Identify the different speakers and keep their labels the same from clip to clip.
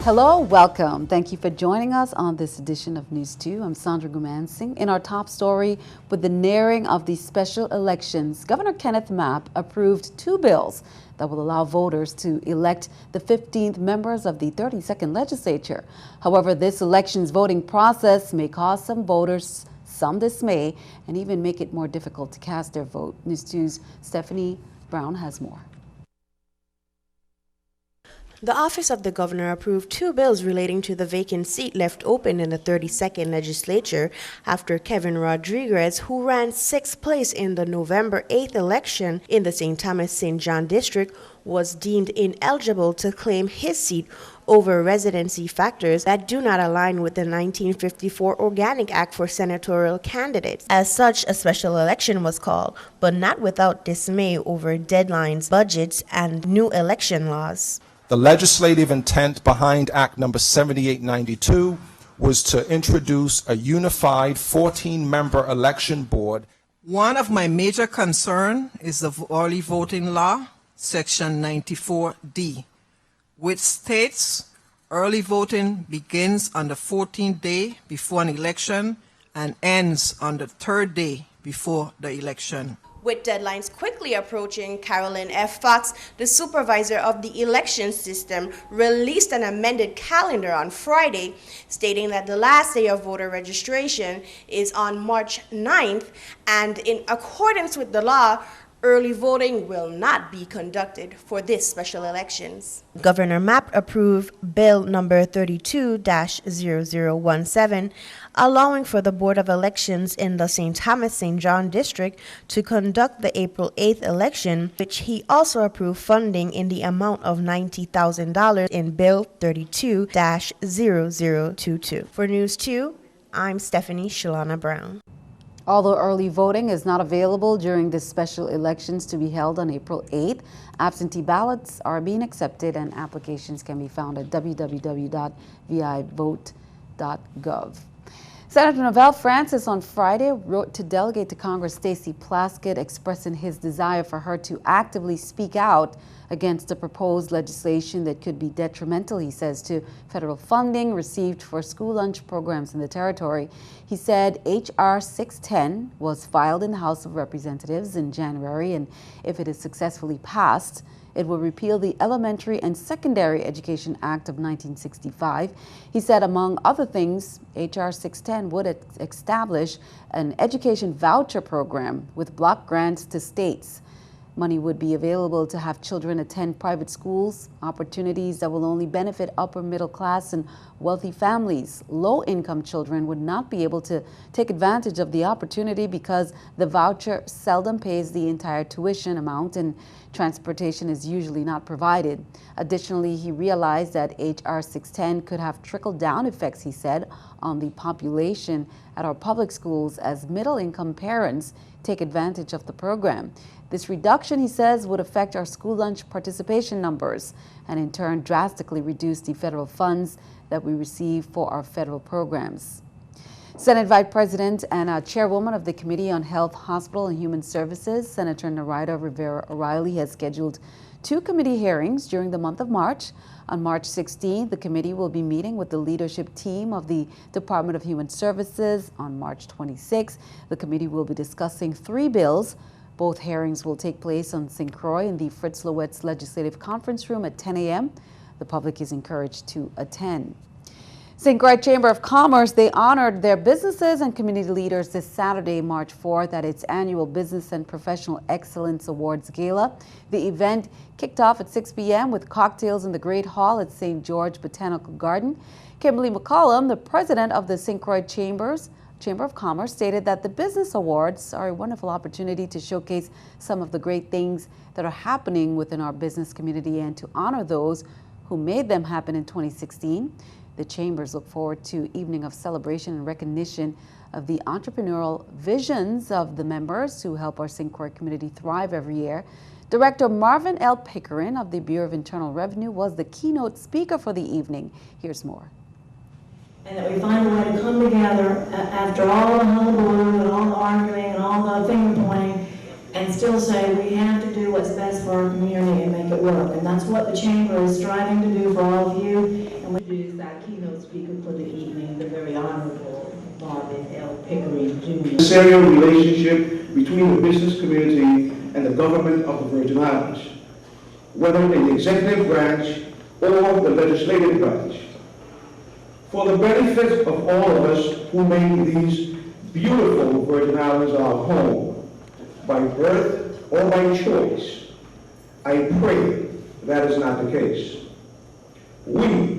Speaker 1: Hello, welcome. Thank you for joining us on this edition of News 2. I'm Sandra Gumansing. In our top story, with the nearing of the special elections, Governor Kenneth Mapp approved 2 bills that will allow voters to elect the 15th members of the 32nd legislature. However, this election's voting process may cause some voters some dismay and even make it more difficult to cast their vote. News 2's Stephanie Brown has more.
Speaker 2: The Office of the Governor approved 2 bills relating to the vacant seat left open in the 32nd legislature after Kevin Rodriguez, who ran 6th place in the November 8th election in the St. Thomas-St. John district, was deemed ineligible to claim his seat over residency factors that do not align with the 1954 Organic Act for senatorial candidates. As such, a special election was called, but not without dismay over deadlines, budgets, and new election laws.
Speaker 3: The legislative intent behind Act number 7892 was to introduce a unified 14-member election board.
Speaker 4: One of my major concerns is the early voting law, Section 94D, which states early voting begins on the 14th day before an election and ends on the 3rd day before the election.
Speaker 2: With deadlines quickly approaching, Carolyn F. Fox, the supervisor of the election system, released an amended calendar on Friday, stating that the last day of voter registration is on March 9th, and in accordance with the law, early voting will not be conducted for this special elections. Governor Mapp approved Bill number 32-0017, allowing for the Board of Elections in the St. Thomas-St. John district to conduct the April 8th election, which he also approved funding in the amount of $90,000 in Bill 32-0022. For News 2, I'm Stephanie Shalana Brown.
Speaker 1: Although early voting is not available during the special elections to be held on April 8th, absentee ballots are being accepted and applications can be found at www.vivote.gov. Senator Novell Francis on Friday wrote to Delegate to Congress Stacey Plaskett expressing his desire for her to actively speak out against the proposed legislation that could be detrimental, he says, to federal funding received for school lunch programs in the territory. He said H.R. 610 was filed in the House of Representatives in January, and if it is successfully passed, it will repeal the Elementary and Secondary Education Act of 1965. He said, among other things, H.R. 610 would establish an education voucher program with block grants to states. Money would be available to have children attend private schools, opportunities that will only benefit upper middle class and wealthy families. Low-income children would not be able to take advantage of the opportunity because the voucher seldom pays the entire tuition amount and transportation is usually not provided. Additionally, he realized that H.R. 610 could have trickle-down effects, he said, on the population at our public schools as middle-income parents take advantage of the program. This reduction, he says, would affect our school lunch participation numbers and in turn drastically reduce the federal funds that we receive for our federal programs. Senate Vice President and Chairwoman of the Committee on Health, Hospital, and Human Services, Senator Narida Rivera O'Reilly, has scheduled 2 committee hearings during the month of March. On March 16th, the committee will be meeting with the leadership team of the Department of Human Services. On March 26th, the committee will be discussing 3 bills. Both hearings will take place on St. Croix in the Fritz Loett's Legislative Conference Room at 10 a.m. The public is encouraged to attend. St. Croix Chamber of Commerce, they honored their businesses and community leaders this Saturday, March 4th, at its annual Business and Professional Excellence Awards Gala. The event kicked off at 6 p.m. with cocktails in the Great Hall at St. George Botanical Garden. Kimberly McCollum, the president of the St. Croix Chamber of Commerce, stated that the Business Awards are a wonderful opportunity to showcase some of the great things that are happening within our business community and to honor those who made them happen in 2016. The chambers look forward to evening of celebration and recognition of the entrepreneurial visions of the members who help our St. Croix community thrive every year. Director Marvin L. Pickering of the Bureau of Internal Revenue was the keynote speaker for the evening. Here's more.
Speaker 5: And that we find a way to come together after all the hullabaloo and all the arguing and all the finger pointing and still say we have to do what's best for our community and make it work. And that's what the Chamber is striving to do for all of you. And Introduce our keynote speaker for the evening, the very Honorable Marvin L. Pickering Jr.
Speaker 6: Serial relationship between the business community and the government of the Virgin Islands, whether in the executive branch or the legislative branch. For the benefit of all of us who make these beautiful Virgin Islands our home, by birth or by choice, I pray that is not the case. We,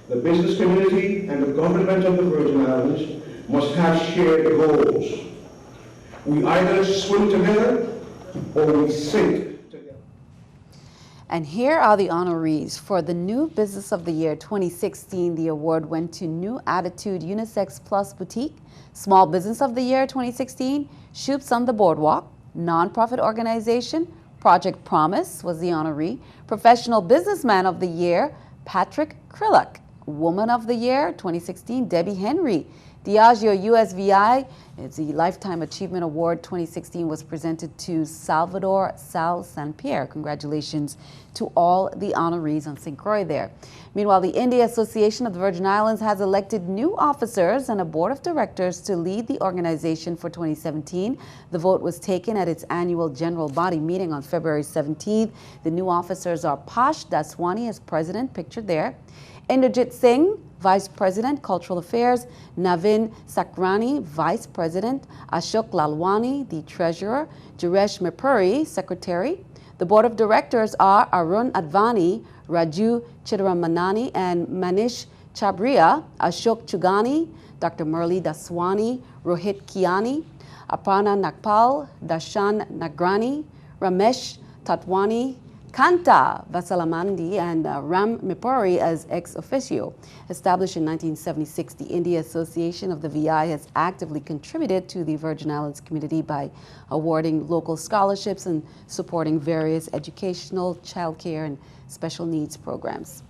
Speaker 6: the business community and the government of the Virgin Islands, must have shared goals. We either swim together or we sink together.
Speaker 1: And here are the honorees. For the New Business of the Year 2016, the award went to New Attitude Unisex Plus Boutique. Small Business of the Year 2016, Shoops on the Boardwalk. Nonprofit Organization, Project Promise was the honoree. Professional Businessman of the Year, Patrick Krillick. Woman of the Year 2016, Debbie Henry. Diageo USVI, it's the Lifetime Achievement Award 2016 was presented to Salvador Sal San Pierre. Congratulations to all the honorees on St. Croix there. Meanwhile, the India Association of the Virgin Islands has elected new officers and a board of directors to lead the organization for 2017. The vote was taken at its annual general body meeting on February 17th. The new officers are Pash Daswani as president, pictured there, Inderjit Singh, Vice President, Cultural Affairs, Navin Sakrani, Vice President, Ashok Lalwani, the Treasurer, Jaresh Mipuri, Secretary. The Board of Directors are Arun Advani, Raju Chidaramanani, and Manish Chabria, Ashok Chugani, Dr. Murli Daswani, Rohit Kiani, Aparna Nagpal, Dashan Nagrani, Ramesh Tatwani, Kanta Vasalamandi, and Ram Mipuri as ex officio. Established in 1976, the India Association of the VI has actively contributed to the Virgin Islands community by awarding local scholarships and supporting various educational, childcare, and special needs programs.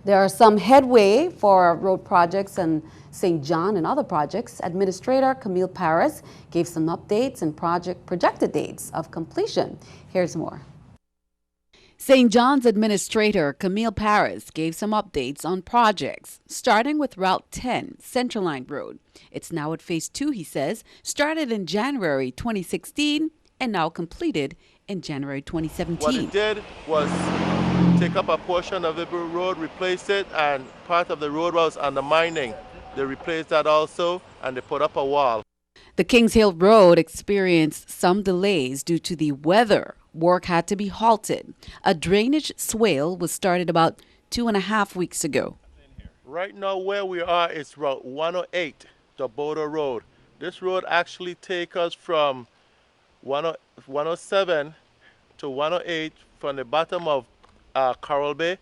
Speaker 1: There are some headway for road projects and St. John and other projects. Administrator Camille Paris gave some updates and projected dates of completion. Here's more. St. John's Administrator Camille Paris gave some updates on projects, starting with Route 10, Central Line Road. It's now at Phase 2, he says, started in January 2016 and now completed in January 2017.
Speaker 7: What it did was take up a portion of the road, replace it, and part of the road was undermining. They replaced that also, and they put up a wall.
Speaker 1: The Kings Hill Road experienced some delays due to the weather. Work had to be halted. A drainage swale was started about 2.5 weeks ago.
Speaker 7: Right now where we are is Route 108, the Border Road. This road actually takes us from 107 to 108 from the bottom of Coral Bay.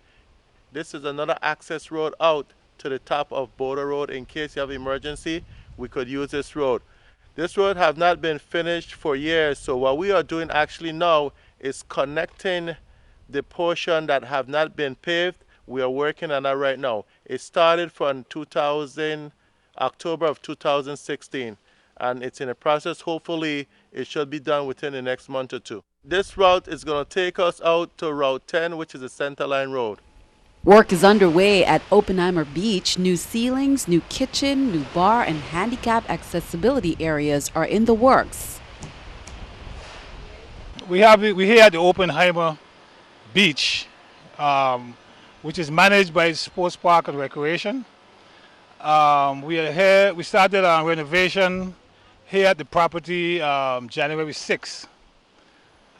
Speaker 7: This is another access road out to the top of Border Road. In case you have emergency, we could use this road. This road have not been finished for years, so what we are doing actually now is connecting the portion that have not been paved. We are working on that right now. It started from October of 2016, and it's in a process. Hopefully, it should be done within the next month or two. This route is going to take us out to Route 10, which is the Center Line Road.
Speaker 1: Work is underway at Oppenheimer Beach. New ceilings, new kitchen, new bar, and handicap accessibility areas are in the works.
Speaker 8: We're here at the Oppenheimer Beach, which is managed by Sports Park and Recreation. We are here. We started our renovation here at the property January 6th.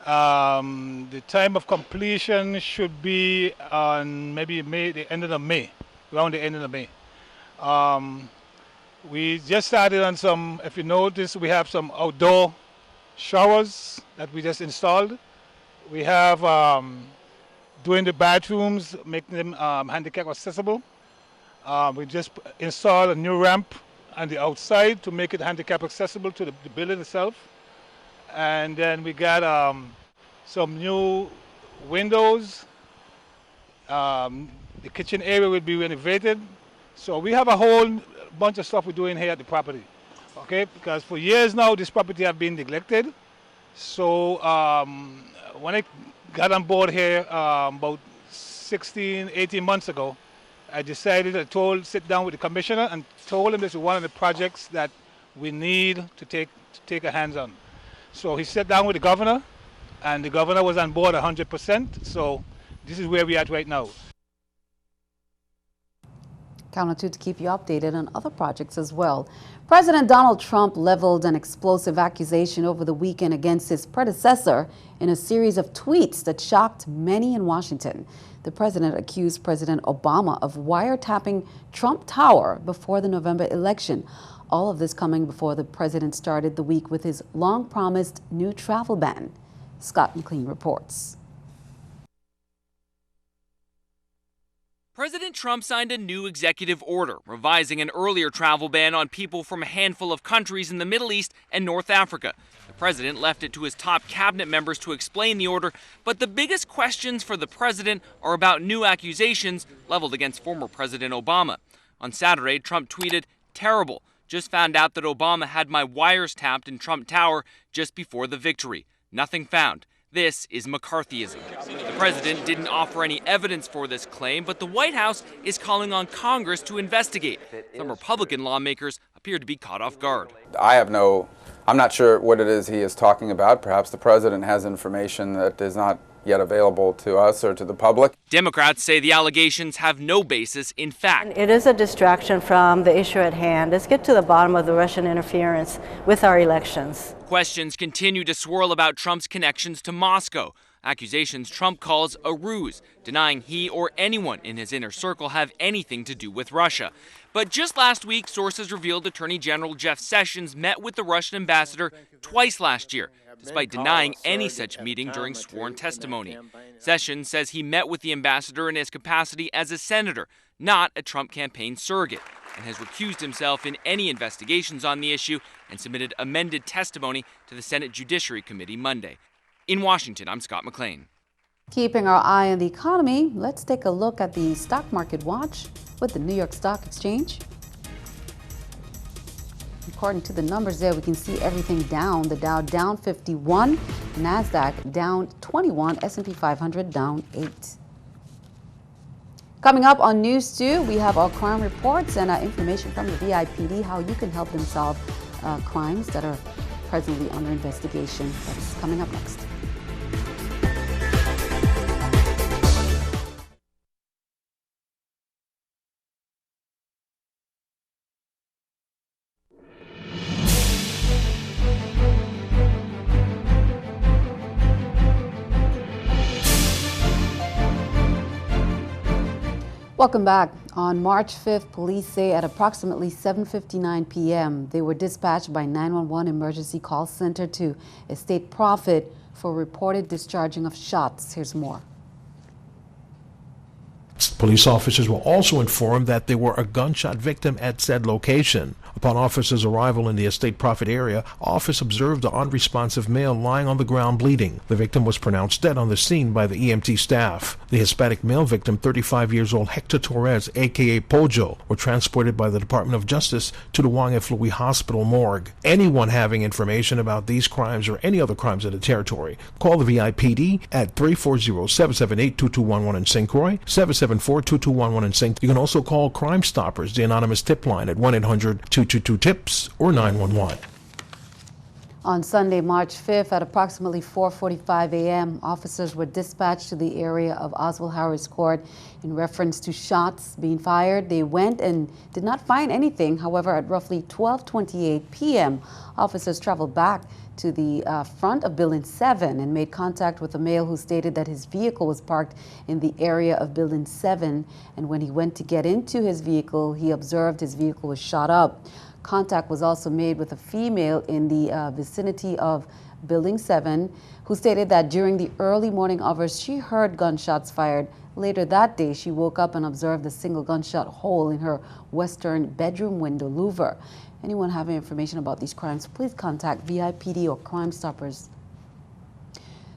Speaker 8: The time of completion should be on maybe the end of May, around the end of May. We just started on some, if you notice, we have some outdoor showers that we just installed. We have doing the bathrooms, making them handicap accessible. We just installed a new ramp on the outside to make it handicap accessible to the building itself. And then we got some new windows. The kitchen area will be renovated. So we have a whole bunch of stuff we're doing here at the property. Okay, because for years now this property have been neglected. So when I got on board here about 18 months ago, I decided, sit down with the commissioner and told him this is one of the projects that we need to take a hands on. So he sat down with the governor, and the governor was on board 100%. So this is where we're at right now.
Speaker 1: Count on 2 to keep you updated on other projects as well. President Donald Trump leveled an explosive accusation over the weekend against his predecessor in a series of tweets that shocked many in Washington. The president accused President Obama of wiretapping Trump Tower before the November election. All of this coming before the president started the week with his long-promised new travel ban. Scott McLean reports.
Speaker 9: President Trump signed a new executive order revising an earlier travel ban on people from a handful of countries in the Middle East and North Africa. The president left it to his top cabinet members to explain the order, but the biggest questions for the president are about new accusations leveled against former President Obama. On Saturday, Trump tweeted, "Terrible. Just found out that Obama had my wires tapped in Trump Tower just before the victory. Nothing found. This is McCarthyism." The president didn't offer any evidence for this claim, but the White House is calling on Congress to investigate. Some Republican lawmakers appear to be caught off guard.
Speaker 10: I'm not sure what it is he is talking about. Perhaps the president has information that is not yet available to us or to the public.
Speaker 9: Democrats say the allegations have no basis in fact.
Speaker 11: It is a distraction from the issue at hand. Let's get to the bottom of the Russian interference with our elections.
Speaker 9: Questions continue to swirl about Trump's connections to Moscow. Accusations Trump calls a ruse, denying he or anyone in his inner circle have anything to do with Russia. But just last week, sources revealed Attorney General Jeff Sessions met with the Russian ambassador twice last year, despite denying any such meeting during sworn testimony. Sessions says he met with the ambassador in his capacity as a senator, not a Trump campaign surrogate, and has recused himself in any investigations on the issue and submitted amended testimony to the Senate Judiciary Committee Monday. In Washington, I'm Scott McLean.
Speaker 1: Keeping our eye on the economy, let's take a look at the stock market watch with the New York Stock Exchange. According to the numbers there, we can see everything down. The Dow down 51, NASDAQ down 21, S&P 500 down 8. Coming up on News 2, we have our crime reports and information from the VIPD, how you can help them solve crimes that are presently under investigation. That's coming up next. Welcome back. On March 5th, police say at approximately 7:59 p.m., they were dispatched by 911 emergency call center to Estate Profit for reported discharging of shots. Here's more.
Speaker 12: Police officers were also informed that there were a gunshot victim at said location. Upon officers' arrival in the Estate Profit area, officers observed the unresponsive male lying on the ground bleeding. The victim was pronounced dead on the scene by the EMT staff. The Hispanic male victim, 35 years old Hector Torres, a.k.a. Pojo, were transported by the Department of Justice to the Wang F. Louis Hospital morgue. Anyone having information about these crimes or any other crimes in the territory, call the VIPD at 340-778-2211 in St. Croix, 774-2211 in St. You can also call Crime Stoppers, the anonymous tip line at 1-800-222-TIPS or 911.
Speaker 1: On Sunday, March 5th, at approximately 4:45 a.m., officers were dispatched to the area of Oswald Harris Court in reference to shots being fired. They went and did not find anything. However, at roughly 12:28 p.m., officers traveled back to the front of Building 7 and made contact with a male who stated that his vehicle was parked in the area of Building 7, and when he went to get into his vehicle, he observed his vehicle was shot up. Contact was also made with a female in the vicinity of Building 7 who stated that during the early morning hours she heard gunshots fired. Later that day, she woke up and observed a single gunshot hole in her western bedroom window louver. Anyone having information about these crimes, please contact VIPD or Crime Stoppers.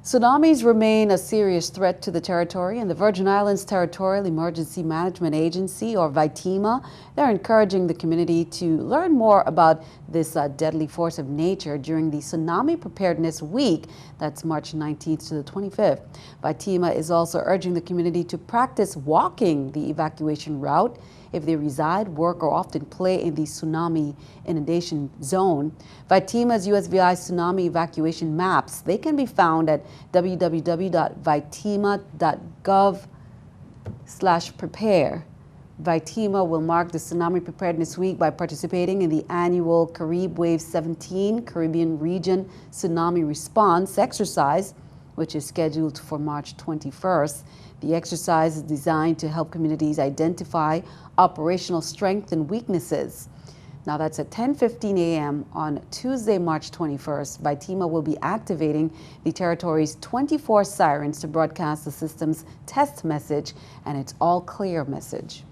Speaker 1: Tsunamis remain a serious threat to the territory, and the Virgin Islands Territorial Emergency Management Agency, or VITEMA, they're encouraging the community to learn more about this deadly force of nature during the Tsunami Preparedness Week. That's March 19th to the 25th. VITEMA is also urging the community to practice walking the evacuation route if they reside, work, or often play in the tsunami inundation zone. VITEMA's USVI tsunami evacuation maps, they can be found at www.vitema.gov/prepare. VITEMA will mark the Tsunami Preparedness Week by participating in the annual Carib Wave 17 Caribbean Region Tsunami Response exercise, which is scheduled for March 21st. The exercise is designed to help communities identify operational strengths and weaknesses. Now that's at 10:15 a.m. on Tuesday, March 21st. VITEMA will be activating the territory's 24 sirens to broadcast the system's test message and its all clear message.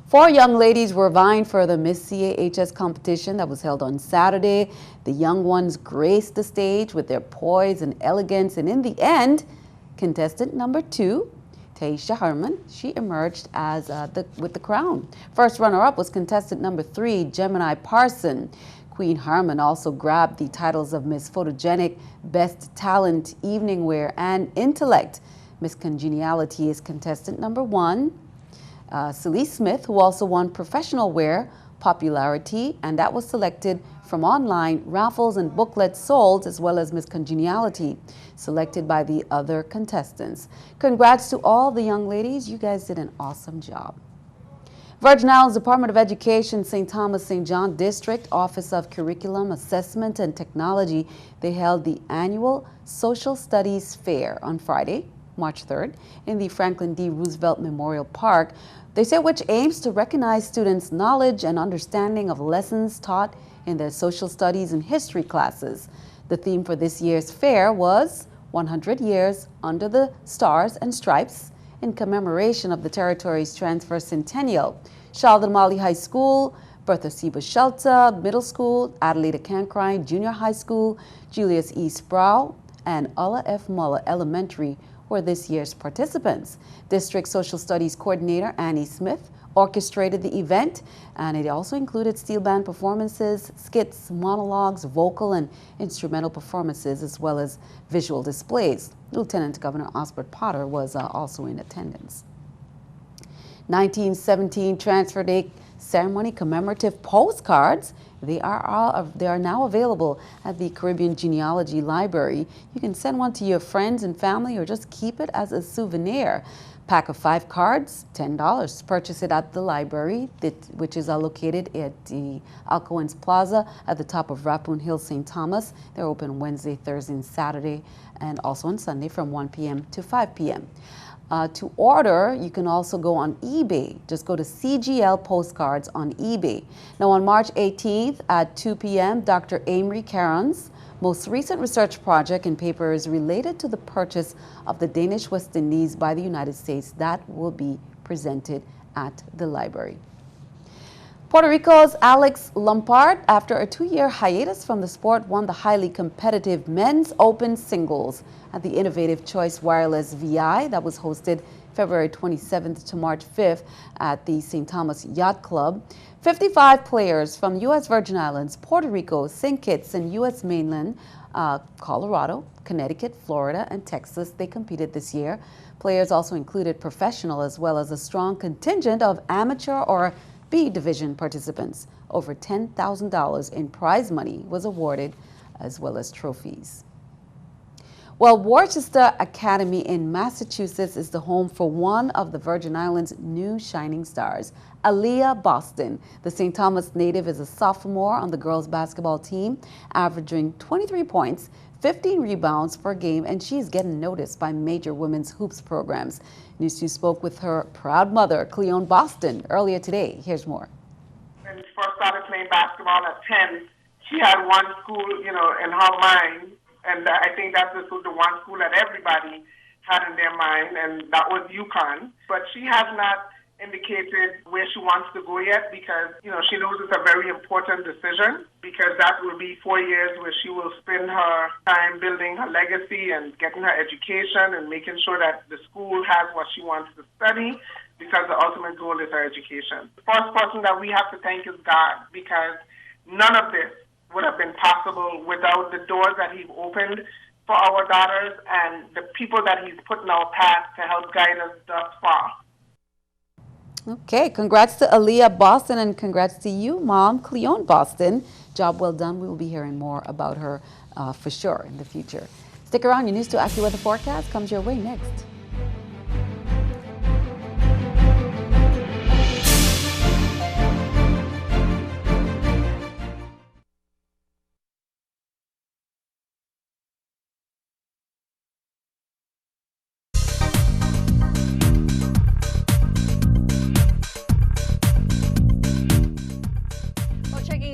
Speaker 1: 4 young ladies were vying for the Miss CAHS competition that was held on Saturday. The young ones graced the stage with their poise and elegance, and in the end, contestant number 2, Taisha Herman, she emerged as with the crown. First runner-up was contestant number 3, Gemini Parson. Queen Herman also grabbed the titles of Miss Photogenic, Best Talent, Evening Wear, and Intellect. Miss Congeniality is contestant number 1. Celeste Smith, who also won Professional Wear, Popularity, and that was selected from online raffles and booklets sold, as well as Miss Congeniality, selected by the other contestants. Congrats to all the young ladies. You guys did an awesome job. Virgin Islands Department of Education, St. Thomas St. John District, Office of Curriculum, Assessment, and Technology, they held the annual Social Studies Fair on Friday, March 3rd, in the Franklin D. Roosevelt Memorial Park. They say which aims to recognize students' knowledge and understanding of lessons taught in their social studies and history classes. The theme for this year's fair was 100 Years Under the Stars and Stripes, in commemoration of the territory's transfer centennial. Sheldon Mali High School, Bertha Seba Shelter Middle School, Adelaide Cancrine Junior High School, Julius E. Sproul, and Ulla F. Muller Elementary were this year's participants. District Social Studies Coordinator Annie Smith orchestrated the event, and it also included steel band performances, skits, monologues, vocal and instrumental performances, as well as visual displays. Lieutenant Governor Osbert Potter was also in attendance. 1917 Transfer Day Ceremony commemorative postcards. They are now available at the Caribbean Genealogy Library. You can send one to your friends and family or just keep it as a souvenir. Pack of 5 cards, $10. Purchase it at the library, which is located at the Alcoans Plaza at the top of Rappoon Hill, St. Thomas. They're open Wednesday, Thursday, and Saturday, and also on Sunday from 1 p.m. to 5 p.m. To order, you can also go on eBay. Just go to CGL Postcards on eBay. Now on March 18th at 2 p.m., Dr. Amory Caron's most recent research project and paper is related to the purchase of the Danish West Indies by the United States. That will be presented at the library. Puerto Rico's Alex Lampard, after a 2-year hiatus from the sport, won the highly competitive Men's Open Singles at the Innovative Choice Wireless VI that was hosted February 27th to March 5th at the St. Thomas Yacht Club. 55 players from U.S. Virgin Islands, Puerto Rico, St. Kitts, and U.S. mainland, Colorado, Connecticut, Florida, and Texas, they competed this year. Players also included professional as well as a strong contingent of amateur or B division participants. Over $10,000 in prize money was awarded, as well as trophies. Well, Worcester Academy in Massachusetts is the home for one of the Virgin Islands' new shining stars, Aaliyah Boston. The St. Thomas native is a sophomore on the girls' basketball team, averaging 23 points, 15 rebounds per game, and she's getting noticed by major women's hoops programs. NEWS2 spoke with her proud mother, Cleone Boston, earlier today. Here's more.
Speaker 13: When she first started playing basketball at 10, she had one school, in her mind, and I think that's the one school that everybody had in their mind, and that was UConn. But she has not indicated where she wants to go yet because, she knows it's a very important decision because that will be 4 years where she will spend her time building her legacy and getting her education and making sure that the school has what she wants to study because the ultimate goal is her education. The first person that we have to thank is God because none of this would have been possible without the doors that He's opened for our daughters and the people that He's put in our path to help guide us thus far.
Speaker 1: Okay, congrats to Aaliyah Boston and congrats to you, Mom, Cleone Boston. Job well done. We will be hearing more about her for sure in the future. Stick around. Your News 2 AccuWeather forecast comes your way next.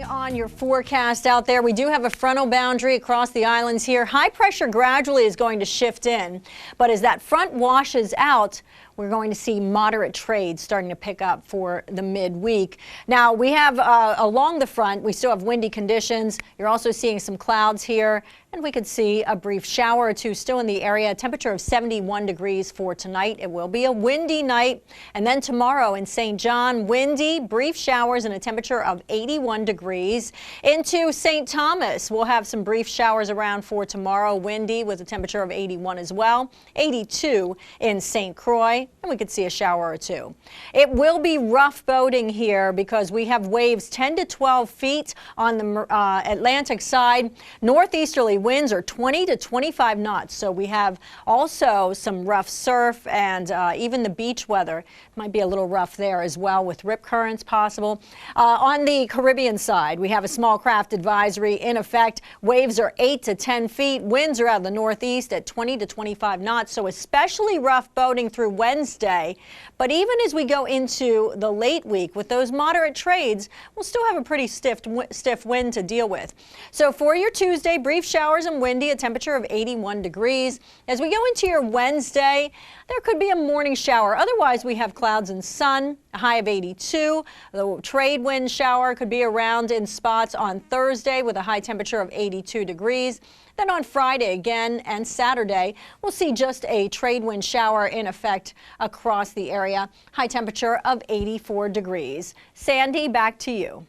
Speaker 14: On your forecast out there, we do have a frontal boundary across the islands here. High pressure gradually is going to shift in, but as that front washes out, we're going to see moderate trades starting to pick up for the midweek. Now we have along the front, we still have windy conditions. You're also seeing some clouds here, and we could see a brief shower or two still in the area. A temperature of 71 degrees for tonight. It will be a windy night. And then tomorrow in St. John, windy, brief showers and a temperature of 81 degrees. Into St. Thomas, we'll have some brief showers around for tomorrow. Windy with a temperature of 81 as well. 82 in St. Croix. And we could see a shower or two. It will be rough boating here because we have waves 10 to 12 feet on the Atlantic side. Northeasterly winds are 20 to 25 knots. So we have also some rough surf and even the beach weather might be a little rough there as well with rip currents possible. On the Caribbean side, we have a small craft advisory in effect. Waves are 8 to 10 feet. Winds are out of the northeast at 20 to 25 knots. So especially rough boating through Wednesday. But even as we go into the late week with those moderate trades, we'll still have a pretty stiff wind to deal with. So for your Tuesday, brief showers and windy, a temperature of 81 degrees. As we go into your Wednesday, there could be a morning shower. Otherwise, we have clouds and sun, a high of 82. The trade wind shower could be around in spots on Thursday with a high temperature of 82 degrees. Then on Friday again and Saturday, we'll see just a trade wind shower in effect across the area. High temperature of 84 degrees. Sandy, back to you.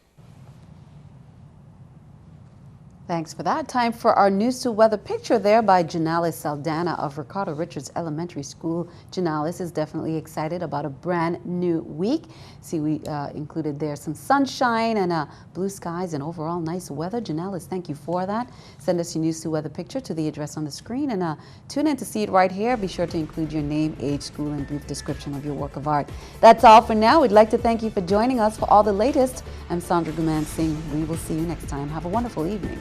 Speaker 1: Thanks for that. Time for our News 2 weather picture there by Janalis Saldana of Ricardo Richards Elementary School. Janalis is definitely excited about a brand new week. See, we included there some sunshine and blue skies and overall nice weather. Janalis, thank you for that. Send us your News 2 weather picture to the address on the screen and tune in to see it right here. Be sure to include your name, age, school, and brief description of your work of art. That's all for now. We'd like to thank you for joining us for all the latest. I'm Sandra Guman Singh. We will see you next time. Have a wonderful evening.